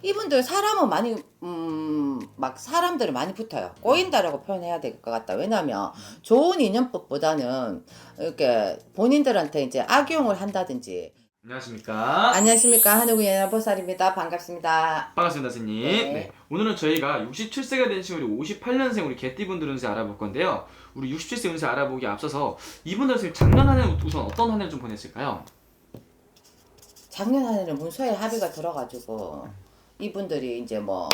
이분들 사람은 많이 막 사람들을 많이 붙어요. 꼬인다라고 표현해야 될 것 같다. 왜냐하면 좋은 인연법보다는 이렇게 본인들한테 이제 악용을 한다든지. 안녕하십니까. 안녕하십니까, 한우구 연합보살입니다. 반갑습니다. 반갑습니다, 선생님. 네. 네. 오늘은 저희가 67세가 되신 우리 58년생 우리 개띠분들 운세 알아볼 건데요. 우리 67세 운세 알아보기 앞서서 이분들 선생님 작년 한 해는 우선 어떤 한 해를 좀 보냈을까요? 작년 한 해는 문서에 합의가 들어가지고 이분들이 이제 뭐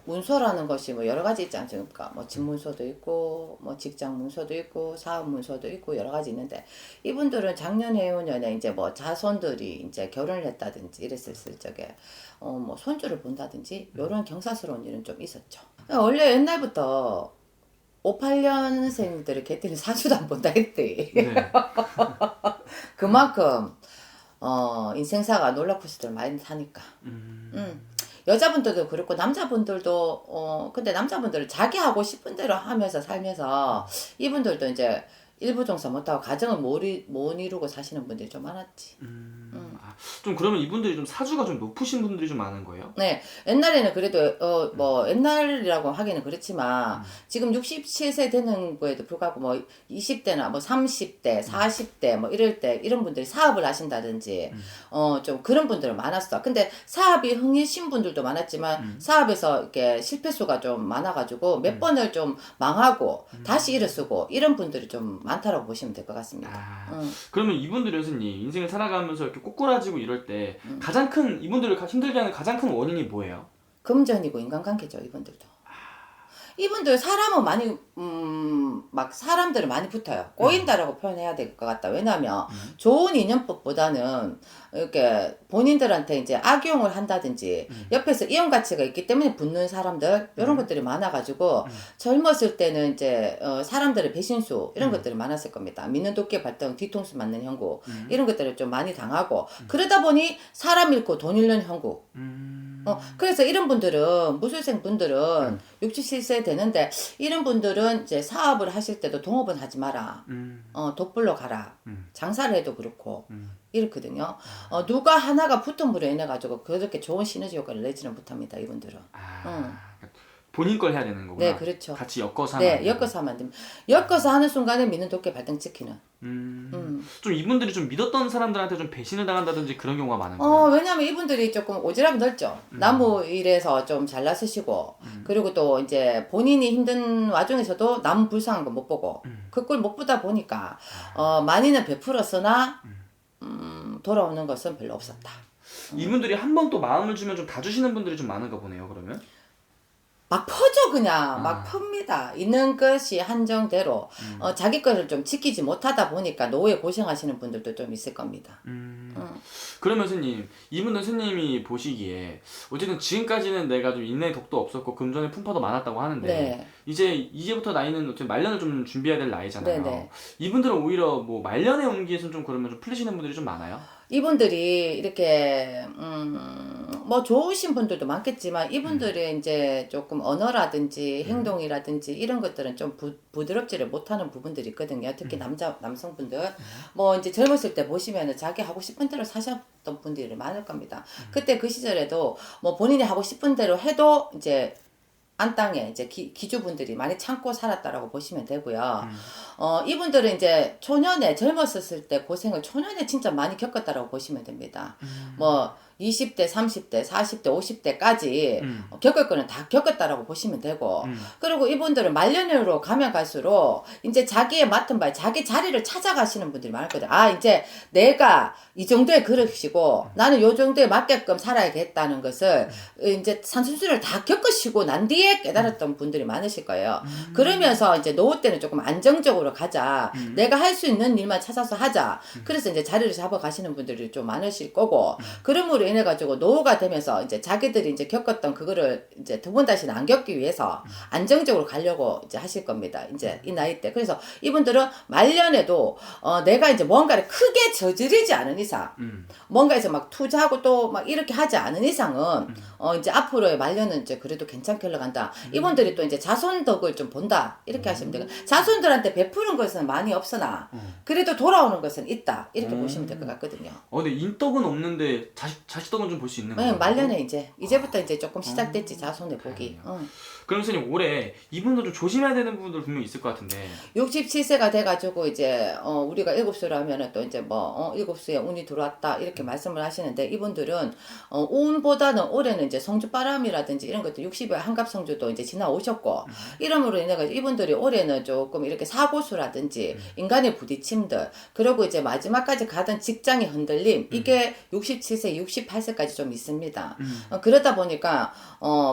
문서라는 것이 뭐 여러 가지 있지 않습니까? 뭐 집 문서도 있고 뭐 직장 문서도 있고 사업 문서도 있고 여러 가지 있는데, 이분들은 작년 해운년에 이제 뭐 자손들이 이제 결혼을 했다든지 이랬을 적에 뭐 손주를 본다든지 이런 경사스러운 일은 좀 있었죠. 원래 옛날부터 58년생들의 개띠는 사주도 안 본다 했대. 네. 그만큼 인생사가 놀라코스터를 많이 타니까. 여자분들도 그렇고 남자분들도 근데 남자분들은 자기 하고 싶은 대로 하면서 살면서 이분들도 이제 일부 종사 못하고 가정을 못 이루고 사시는 분들이 좀 많았지. 좀 그러면 이분들이 좀 사주가 좀 높으신 분들이 좀 많은 거예요? 네, 옛날에는 그래도 뭐 옛날이라고 하기는 그렇지만 지금 67세 되는 거에도 불구하고 뭐 20대나 뭐 30대, 40대 뭐 이럴 때 이런 분들이 사업을 하신다든지 좀 그런 분들은 많았어. 근데 사업이 흥이신 분들도 많았지만 사업에서 이렇게 실패수가 좀 많아가지고 몇 번을 좀 망하고 다시 일어서고 이런 분들이 좀 많다라고 보시면 될 것 같습니다. 그러면 이분들이 선생님 인생을 살아가면서 이렇게 꼬꾸라지고 이럴 때 가장 큰 이분들을 힘들게 하는 가장 큰 원인이 뭐예요? 금전이고 인간관계죠, 이분들도. 이분들 사람은 많이 막 사람들을 많이 붙어요. 꼬인다라고 표현해야 될 것 같다. 왜냐하면 좋은 인연법보다는 이렇게 본인들한테 이제 악용을 한다든지 옆에서 이용 가치가 있기 때문에 붙는 사람들 이런 것들이 많아가지고 젊었을 때는 이제 사람들의 배신수 이런 것들이 많았을 겁니다. 믿는 도끼 발등 뒤통수 맞는 형국 이런 것들을 좀 많이 당하고 그러다 보니 사람 잃고 돈 잃는 형국. 그래서 이런 분들은 무술생 분들은 67세 되는데 이런 분들은 이제 사업을 하실 때도 동업은 하지 마라. 독불로 가라. 장사를 해도 그렇고 이렇거든요. 누가 하나가 붙음으로 인해 가지고 그렇게 좋은 시너지 효과를 내지는 못합니다, 이분들은. 본인 걸 해야 되는 거구나. 네, 그렇죠. 같이 엮어서 하면 네, 엮어서 하면 안 됩니다. 엮어서 하는 순간에 믿는 도끼 발등 찍히는. 좀 이분들이 좀 믿었던 사람들한테 좀 배신을 당한다든지 그런 경우가 많은 거예요? 왜냐면 이분들이 조금 오지랖이 넓죠. 나무 일에서 좀 잘나서시고, 그리고 또 이제 본인이 힘든 와중에서도 남 불쌍한 거 못 보고, 그걸 못 보다 보니까, 많이는 베풀었으나, 돌아오는 것은 별로 없었다. 이분들이 한 번 또 마음을 주면 좀 다 주시는 분들이 좀 많은가 보네요, 그러면? 막 퍼져 그냥 막 풉니다. 있는 것이 한정대로 자기 것을 좀 지키지 못하다 보니까 노후에 고생하시는 분들도 좀 있을 겁니다. 그러면 스님, 이분은 스님이 보시기에 어쨌든 지금까지는 내가 좀 인내 덕도 없었고 금전의 풍파도 많았다고 하는데 네. 이제부터 나이는 어쨌든 말년을 좀 준비해야 될 나이잖아요. 네네. 이분들은 오히려 뭐 말년에 온 기에서 좀 그러면 좀 풀리시는 분들이 좀 많아요? 이분들이 이렇게 뭐 좋으신 분들도 많겠지만 이분들이 이제 조금 언어라든지 행동이라든지 이런 것들은 좀 부드럽지를 못하는 부분들이 있거든요. 특히 남성분들 뭐 이제 젊었을 때 보시면은 자기 하고 싶은 대로 사셨던 분들이 많을 겁니다. 그때 그 시절에도 뭐 본인이 하고 싶은 대로 해도 이제 안땅에 이제 기주분들이 많이 참고 살았다라고 보시면 되고요. 이분들은 이제 초년에 젊었을 때 고생을 초년에 진짜 많이 겪었다라고 보시면 됩니다. 뭐 20대, 30대, 40대, 50대까지 겪을 거는 다 겪었다라고 보시면 되고, 그리고 이분들은 말년으로 가면 갈수록 이제 자기의 맡은 바에 자기 자리를 찾아가시는 분들이 많거든요. 이제 내가 이 정도의 그릇이고 나는 요 정도에 맞게끔 살아야겠다는 것을 이제 산수술을 다 겪으시고 난 뒤에 깨달았던 분들이 많으실 거예요. 그러면서 이제 노후 때는 조금 안정적으로 가자. 내가 할 수 있는 일만 찾아서 하자. 그래서 이제 자리를 잡아 가시는 분들이 좀 많으실 거고, 그러므로 인해 가지고 노후가 되면서 이제 자기들이 이제 겪었던 그거를 이제 두 번 다시는 안 겪기 위해서 안정적으로 가려고 이제 하실 겁니다. 이제 이 나이 때. 그래서 이분들은 말년에도 내가 이제 뭔가를 크게 저지르지 않은 이상, 뭔가에서 막 투자하고 또 막 이렇게 하지 않은 이상은 이제 앞으로의 말년은 이제 그래도 괜찮게 흘러간다. 이분들이 또 이제 자손 덕을 좀 본다. 이렇게 하시면 되고, 자손들한테 베푸는 것은 많이 없으나 그래도 돌아오는 것은 있다. 이렇게 보시면 될 것 같거든요. 근데 인덕은 없는데 자식덕은 좀 볼 수 있는 네, 거예요. 말년에 이제부터 이제 조금 시작됐지 자손의 복이. 그럼 선생님 올해 이분도 좀 조심해야 되는 부분들 분명히 있을 것 같은데. 67세가 돼가지고 이제 우리가 7수로 하면은 또 이제 7수에 운이 들어왔다 이렇게 말씀을 하시는데 이분들은 운보다는 올해는 이제 성주바람이라든지 이런 것도 60의 한갑성주도 이제 지나오셨고 이러므로 인해 가지고 이분들이 올해는 조금 이렇게 사고수라든지 인간의 부딪힘들 그리고 이제 마지막까지 가던 직장의 흔들림 이게 67세, 68세까지 좀 있습니다. 그러다 보니까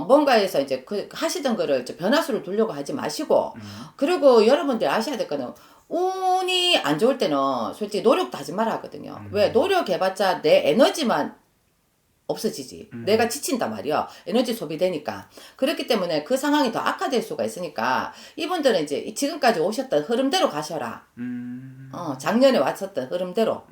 뭔가에서 이제 그 하시던 거를 이제 변화수를 두려고 하지 마시고 그리고 여러분들 아셔야 될 거는 운이 안 좋을 때는 솔직히 노력도 하지 말아 하거든요. 왜 노력해봤자 내 에너지만 없어지지. 내가 지친단 말이야. 에너지 소비되니까. 그렇기 때문에 그 상황이 더 악화될 수가 있으니까 이분들은 이제 지금까지 오셨던 흐름대로 가셔라. 작년에 왔었던 흐름대로.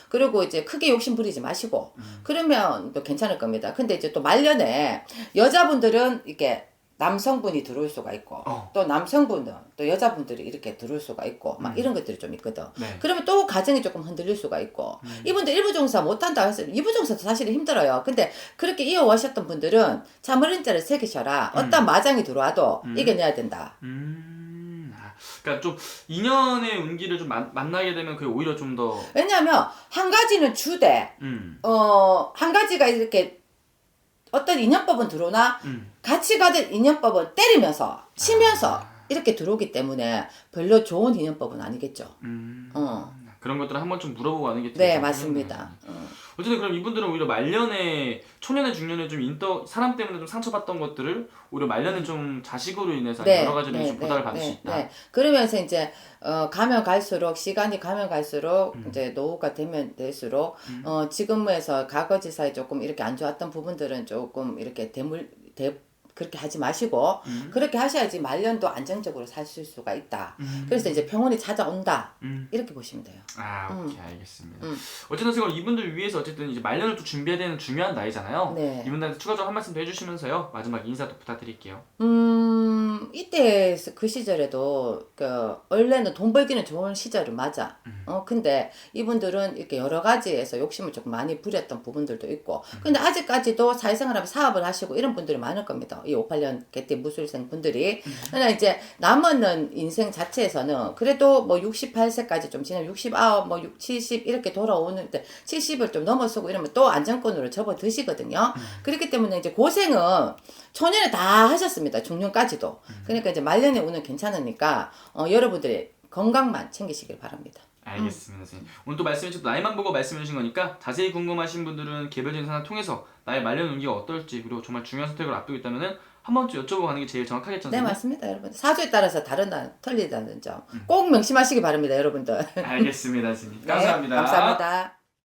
그리고 이제 크게 욕심 부리지 마시고. 그러면 또 괜찮을 겁니다. 근데 이제 또 말년에 여자분들은 이렇게 남성분이 들어올 수가 있고 또 남성분은 또 여자분들이 이렇게 들어올 수가 있고 막 이런 것들이 좀 있거든. 네. 그러면 또 가정이 조금 흔들릴 수가 있고 이분들 일부종사 못한다 해서 이부종사도 사실은 힘들어요. 근데 그렇게 이어오셨던 분들은 참을인자를 새기셔라. 어떤 마장이 들어와도 이겨내야 된다. 그러니까 좀 인연의 운기를 좀 만나게 되면 그게 오히려 좀 더. 왜냐하면 한 가지는 주되 한 가지가 이렇게 어떤 인연법은 들어오나 같이 가던 인연법은 때리면서 치면서 이렇게 들어오기 때문에 별로 좋은 인연법은 아니겠죠. 그런 것들은 한번 좀 물어보고 하는 게 네, 맞습니다. 어쨌든 그럼 이분들은 오히려 말년에 초년에 중년에 좀 사람 때문에 좀 상처받던 것들을 오히려 말년에 좀 자식으로 인해서 여러 가지로 좀 보답을 받을 수 있다. 네. 그러면서 이제 가면 갈수록 시간이 가면 갈수록 이제 노후가 되면 될수록 지금에서 과거지사에 조금 이렇게 안 좋았던 부분들은 조금 이렇게 그렇게 하지 마시고 그렇게 하셔야지 말년도 안정적으로 사실 수가 있다. 그래서 이제 병원이 찾아온다. 이렇게 보시면 돼요. 오케이, 알겠습니다. 어쨌든 지금 이분들 위해서 어쨌든 이제 말년을 또 준비해야 되는 중요한 나이잖아요. 네. 이분들한테 추가적으로 한 말씀 더 해주시면서요. 마지막 인사도 부탁드릴게요. 이때 그 시절에도 원래는 돈 벌기는 좋은 시절은 맞아. 근데 이분들은 이렇게 여러 가지에서 욕심을 조금 많이 부렸던 부분들도 있고 근데 아직까지도 사회생활하면서 사업을 하시고 이런 분들이 많을 겁니다. 이 58년 개띠 무술생 분들이. 그러나 이제 남은 인생 자체에서는 그래도 뭐 68세까지 좀 지나면 69, 뭐 70 이렇게 돌아오는데 70을 좀 넘어서고 이러면 또 안정권으로 접어드시거든요. 그렇기 때문에 이제 고생은 초년에 다 하셨습니다. 중년까지도. 그러니까 이제 말년에 오늘 괜찮으니까 여러분들의 건강만 챙기시길 바랍니다. 알겠습니다, 선생님. 오늘 또 말씀해주신 나이만 보고 말씀해주신 거니까 자세히 궁금하신 분들은 개별적인 상담 통해서 나의 말년 운기가 어떨지 그리고 정말 중요한 선택을 앞두고 있다면은 한 번쯤 여쭤보고 가는 게 제일 정확하겠죠, 네, 선생님? 맞습니다, 여러분. 사주에 따라서 틀리다는 점 꼭 명심하시기 바랍니다, 여러분들. 알겠습니다, 선생님. 네, 감사합니다. 감사합니다.